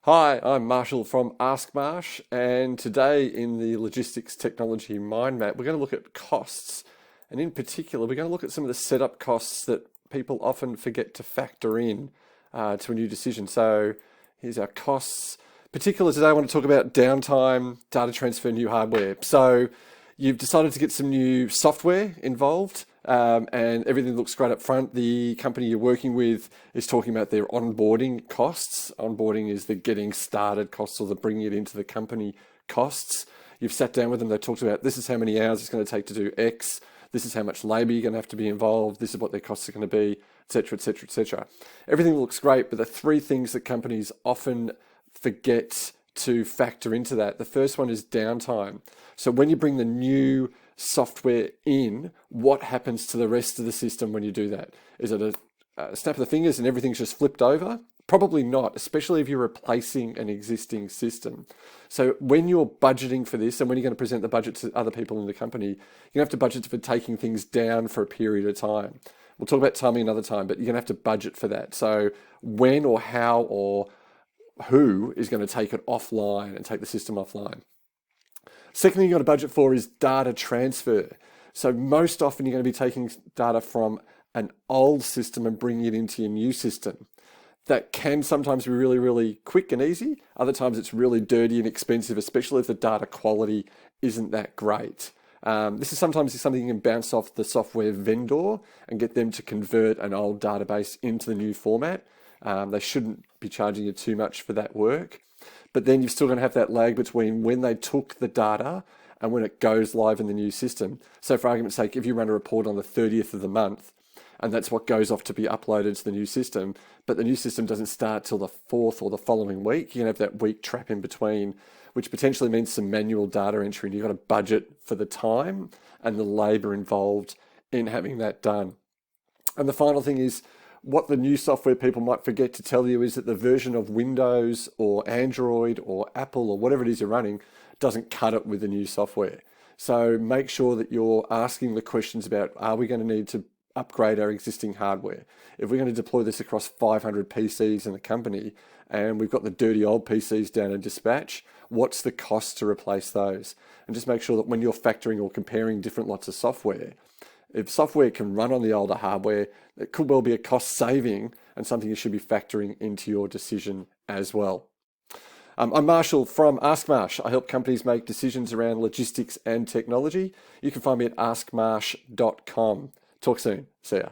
Hi, I'm Marshall from AskMarsh, and today in the Logistics Technology Mind Map, we're going to look at costs. And in particular, we're going to look at some of the setup costs that people often forget to factor in to a new decision. So here's our costs. Particularly today, I want to talk about downtime, data transfer, new hardware. So you've decided to get some new software involved, and everything looks great up front. The company you're working with is talking about their onboarding costs. Onboarding is the getting started costs or the bringing it into the company costs. You've sat down with them, they talked about this is how many hours it's going to take to do X, this is how much labor you're going to have to be involved, this is what their costs are going to be, etc., etc., etc. Everything looks great, but the three things that companies often forget to factor into that. The first one is downtime. So when you bring the new software in, what happens to the rest of the system when you do that? Is it a snap of the fingers and everything's just flipped over? Probably not, especially if you're replacing an existing system. So when you're budgeting for this and when you're going to present the budget to other people in the company, you're going to have to budget for taking things down for a period of time. We'll talk about timing another time, but you're going to have to budget for that. So when or how or who is going to take it offline and take the system offline. Second thing you've got to budget for is data transfer. So most often you're going to be taking data from an old system and bringing it into your new system. That can sometimes be really, really quick and easy. Other times it's really dirty and expensive, especially if the data quality isn't that great. This is sometimes something you can bounce off the software vendor and get them to convert an old database into the new format. They shouldn't be charging you too much for that work. But then you're still going to have that lag between when they took the data and when it goes live in the new system. So for argument's sake, if you run a report on the 30th of the month, and that's what goes off to be uploaded to the new system, but the new system doesn't start till the 4th or the following week, you can have that week trap in between, which potentially means some manual data entry, and you've got to budget for the time and the labor involved in having that done. And the final thing is, what the new software people might forget to tell you is that the version of Windows or Android or Apple or whatever it is you're running doesn't cut it with the new software. So make sure that you're asking the questions about, are we going to need to upgrade our existing hardware? If we're going to deploy this across 500 PCs in the company and we've got the dirty old PCs down in dispatch, what's the cost to replace those? And just make sure that when you're factoring or comparing different lots of software, if software can run on the older hardware, it could well be a cost saving and something you should be factoring into your decision as well. I'm Marshall from AskMarsh. I help companies make decisions around logistics and technology. You can find me at askmarsh.com. Talk soon. See ya.